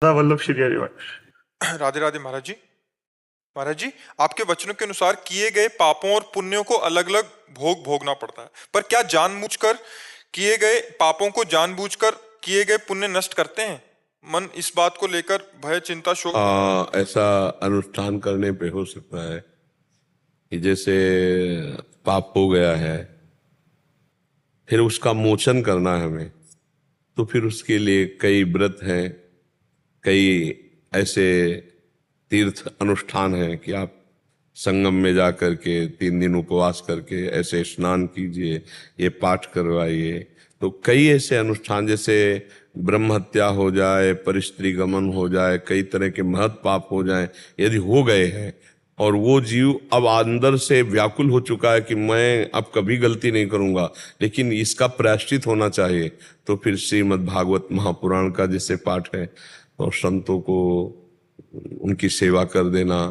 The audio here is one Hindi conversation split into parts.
वल्लभ श्री हरिवंश। राधे राधे महाराज जी। महाराज जी, आपके वचनों के अनुसार किए गए पापों और पुण्यों को अलग अलग भोग भोगना पड़ता है, पर क्या जानबूझकर किए गए पापों को जानबूझकर किए गए पुण्य नष्ट करते हैं? मन इस बात को लेकर भय, चिंता, शोक। ऐसा अनुष्ठान करने पे हो सकता है कि जैसे पाप हो गया है, फिर उसका मोचन करना है हमें, तो फिर उसके लिए कई व्रत हैं, कई ऐसे तीर्थ अनुष्ठान हैं कि आप संगम में जा करके 3 दिन उपवास करके ऐसे स्नान कीजिए, ये पाठ करवाइए। तो कई ऐसे अनुष्ठान, जैसे ब्रह्म हत्या हो जाए, परिस्त्री गमन हो जाए, कई तरह के महत् पाप हो जाए, यदि हो गए हैं और वो जीव अब अंदर से व्याकुल हो चुका है कि मैं अब कभी गलती नहीं करूंगा, लेकिन इसका प्रायश्चित होना चाहिए, तो फिर श्रीमद् भागवत महापुराण का जैसे पाठ है और संतों को उनकी सेवा कर देना,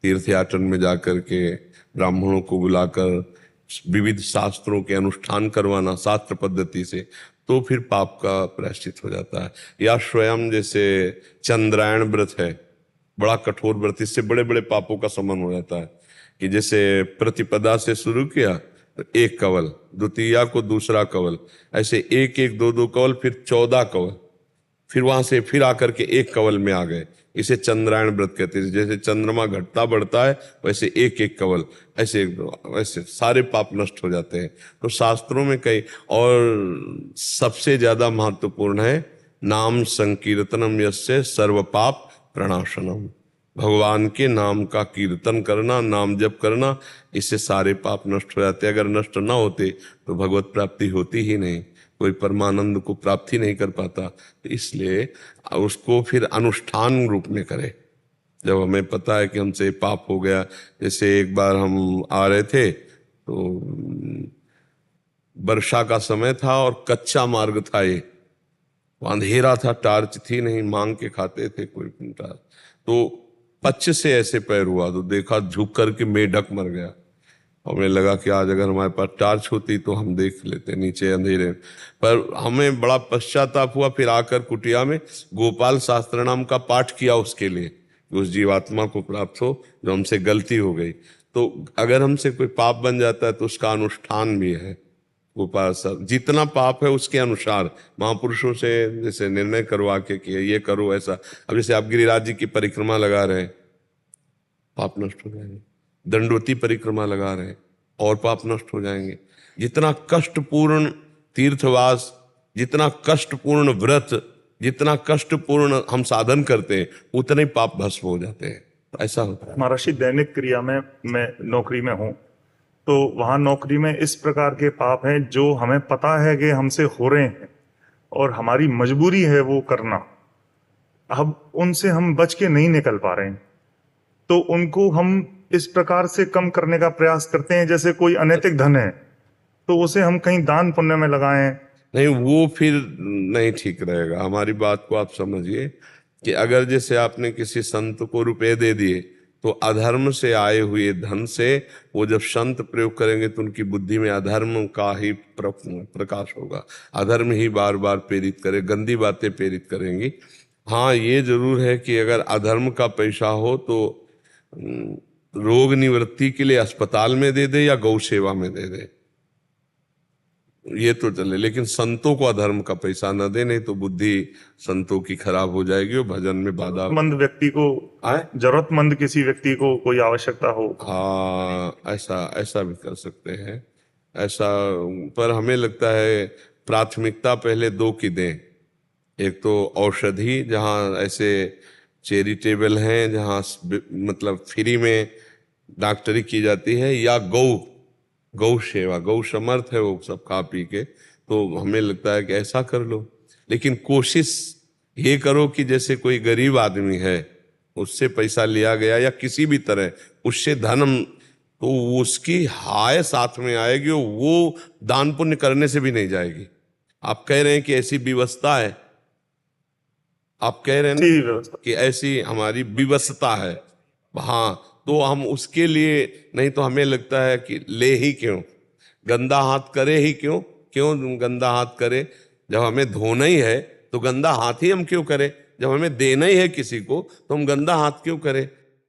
तीर्थ याटन में जाकर के ब्राह्मणों को बुलाकर विविध शास्त्रों के अनुष्ठान करवाना शास्त्र पद्धति से, तो फिर पाप का प्रायश्चित हो जाता है। या स्वयं जैसे चंद्रायण व्रत है, बड़ा कठोर व्रत, इससे बड़े बड़े पापों का शमन हो जाता है। कि जैसे प्रतिपदा से शुरू किया तो 1 कवल, द्वितीया को दूसरा कवल, ऐसे 1 1 2 2 कवल, फिर 14 कवल, फिर वहां से फिर आकर के 1 कवल में आ गए। इसे चंद्रायण व्रत कहते हैं। जैसे चंद्रमा घटता बढ़ता है वैसे 1 1 कवल, ऐसे सारे पाप नष्ट हो जाते हैं। तो शास्त्रों में कई, और सबसे ज्यादा महत्वपूर्ण है नाम संकीर्तनम यस्य सर्व पाप प्रणाशनम। भगवान के नाम का कीर्तन करना, नाम जप करना, इससे सारे पाप नष्ट हो जाते हैं। अगर नष्ट ना होते तो भगवत प्राप्ति होती ही नहीं, कोई परमानंद को प्राप्ति नहीं कर पाता। तो इसलिए उसको फिर अनुष्ठान रूप में करे। जब हमें पता है कि हमसे पाप हो गया, जैसे एक बार हम आ रहे थे तो वर्षा का समय था और कच्चा मार्ग था, ये अंधेरा था, टार्च थी नहीं, मांग के खाते थे कोई टार्च, तो पच्च से ऐसे पैर हुआ तो देखा झुक करके मेढक मर गया। हमें लगा कि आज अगर हमारे पास टार्च होती तो हम देख लेते नीचे अंधेरे, पर हमें बड़ा पश्चाताप हुआ। फिर आकर कुटिया में गोपाल शास्त्र नाम का पाठ किया उसके लिए, उस जीवात्मा को प्राप्त हो जो हमसे गलती हो गई। तो अगर हमसे कोई पाप बन जाता है तो उसका अनुष्ठान भी है। गोपाल साहब जितना पाप है उसके अनुसार महापुरुषों से जैसे निर्णय करवा के कि ये करो ऐसा। अब जैसे आप गिरिराज जी की परिक्रमा लगा रहे हैं, पाप नष्ट हो जाएंगे। दंडवती परिक्रमा लगा रहे हैं और पाप नष्ट हो जाएंगे। जितना कष्टपूर्ण तीर्थवास, जितना कष्टपूर्ण व्रत, जितना कष्टपूर्ण हम साधन करते हैं, उतने ही पाप भस्म हो जाते हैं। तो ऐसा होता है। महर्षि, दैनिक क्रिया में मैं नौकरी में हूँ, तो वहां नौकरी में इस प्रकार के पाप हैं जो हमें पता है कि हमसे हो रहे हैं और हमारी मजबूरी है वो करना। अब उनसे हम बच के नहीं निकल पा रहे हैं, तो उनको हम इस प्रकार से कम करने का प्रयास करते हैं। जैसे कोई अनैतिक धन है तो उसे हम कहीं दान पुण्य में लगाएं। नहीं, वो फिर नहीं ठीक रहेगा। हमारी बात को आप समझिए कि अगर जैसे आपने किसी संत को रुपए दे दिए तो अधर्म से आए हुए धन से वो जब संत प्रयोग करेंगे तो उनकी बुद्धि में अधर्म का ही प्रकाश होगा। अधर्म ही बार बार प्रेरित करे, गंदी बातें प्रेरित करेंगी। हाँ, ये जरूर है कि अगर अधर्म का पैसा हो तो रोग निवृत्ति के लिए अस्पताल में दे दे या गौ सेवा में दे दे, ये तो चले, लेकिन संतों को अधर्म का पैसा न दे, नहीं तो बुद्धि संतों की खराब हो जाएगी और भजन में बाधा। जरूरतमंद व्यक्ति को जरूरतमंद किसी व्यक्ति को कोई आवश्यकता हो, हाँ, ऐसा भी कर सकते हैं ऐसा। पर हमें लगता है प्राथमिकता पहले 2 की दें। एक तो औषधि, जहाँ ऐसे चैरिटेबल हैं जहाँ मतलब फ्री में डॉक्टरी की जाती है, या गौ सेवा। गौ समर्थ है वो सब खा पी के, तो हमें लगता है कि ऐसा कर लो। लेकिन कोशिश ये करो कि जैसे कोई गरीब आदमी है, उससे पैसा लिया गया या किसी भी तरह उससे धन, तो उसकी हाय साथ में आएगी, वो दान पुण्य करने से भी नहीं जाएगी। आप कह रहे हैं कि ऐसी व्यवस्था है, आप कह रहे हैं कि ऐसी हमारी विवशता है, हाँ, तो हम उसके लिए नहीं, तो हमें लगता है कि ले ही क्यों, गंदा हाथ करे ही क्यों गंदा हाथ करे। जब हमें धोना ही है तो गंदा हाथ ही हम क्यों करें। जब हमें देना ही है किसी को तो हम गंदा हाथ क्यों करें?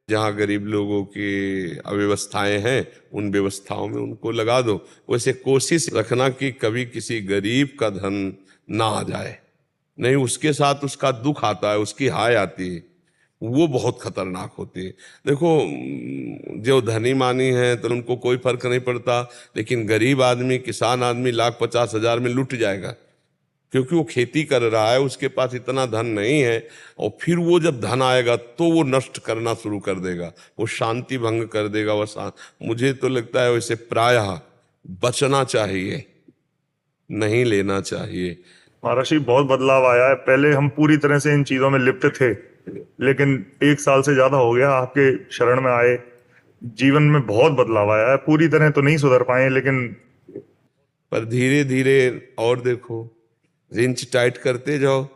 जहाँ गरीब लोगों की अव्यवस्थाएं हैं उन व्यवस्थाओं में उनको लगा दो। वैसे कोशिश रखना कि कभी किसी गरीब का धन ना आ जाए, नहीं उसके साथ उसका दुख आता है, उसकी हाय आती है, वो बहुत खतरनाक होती है। देखो जो धनी मानी है तो उनको कोई फर्क नहीं पड़ता, लेकिन गरीब आदमी, किसान आदमी 1,50,000 में लुट जाएगा, क्योंकि वो खेती कर रहा है, उसके पास इतना धन नहीं है। और फिर वो जब धन आएगा तो वो नष्ट करना शुरू कर देगा, वो शांति भंग कर देगा। मुझे तो लगता है वैसे प्रायः बचना चाहिए, नहीं लेना चाहिए। महर्षि बहुत बदलाव आया है। पहले हम पूरी तरह से इन चीजों में लिप्त थे, लेकिन 1 साल से ज्यादा हो गया आपके शरण में आए, जीवन में बहुत बदलाव आया है। पूरी तरह तो नहीं सुधर पाए, लेकिन पर धीरे धीरे और देखो, रिंच टाइट करते जाओ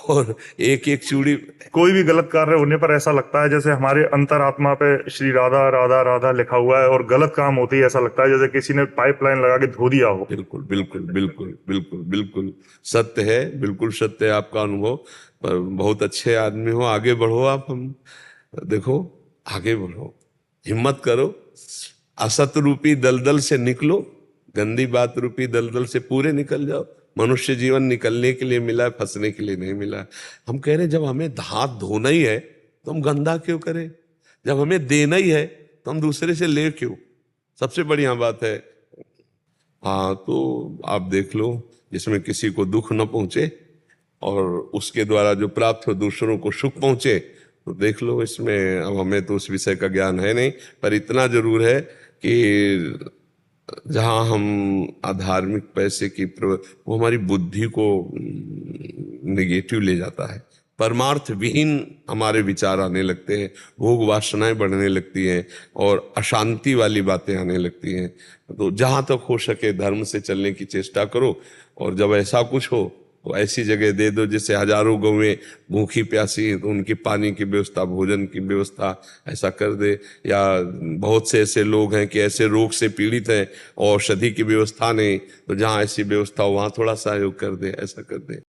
और एक एक चूड़ी। कोई भी गलत कार्य होने पर ऐसा लगता है जैसे हमारे अंतरात्मा पे श्री राधा राधा राधा लिखा हुआ है, और गलत काम होते ही ऐसा लगता है जैसे किसी ने पाइपलाइन लगा के धो दिया हो। बिल्कुल बिल्कुल बिल्कुल बिल्कुल बिल्कुल सत्य है, बिल्कुल सत्य है आपका अनुभव। पर बहुत अच्छे आदमी हो, आगे बढ़ो आप। हम देखो, आगे बढ़ो, हिम्मत करो, असत रूपी दलदल से निकलो, गंदी बात रूपी दलदल से पूरे निकल जाओ। मनुष्य जीवन निकलने के लिए मिला है, फंसने के लिए नहीं मिला है। हम कह रहे जब हमें हाथ धोना ही है तो हम गंदा क्यों करें? जब हमें देना ही है तो हम दूसरे से ले क्यों? सबसे बढ़िया बात है। हाँ, तो आप देख लो, जिसमें किसी को दुख न पहुंचे और उसके द्वारा जो प्राप्त हो दूसरों को सुख पहुंचे, तो देख लो इसमें। अब हमें तो उस विषय का ज्ञान है नहीं, पर इतना जरूर है कि जहाँ हम अधार्मिक पैसे की वो हमारी बुद्धि को निगेटिव ले जाता है, परमार्थ विहीन हमारे विचार आने लगते हैं, भोग वासनाएं बढ़ने लगती हैं और अशांति वाली बातें आने लगती हैं। तो जहाँ तक हो सके धर्म से चलने की चेष्टा करो, और जब ऐसा कुछ हो तो ऐसी जगह दे दो जैसे हजारों गौएं भूखी प्यासी हैं, तो उनकी पानी की व्यवस्था, भोजन की व्यवस्था ऐसा कर दे। या बहुत से ऐसे लोग हैं कि ऐसे रोग से पीड़ित हैं और औषधि की व्यवस्था नहीं, तो जहाँ ऐसी व्यवस्था हो वहाँ थोड़ा सहयोग कर दे, ऐसा कर दे।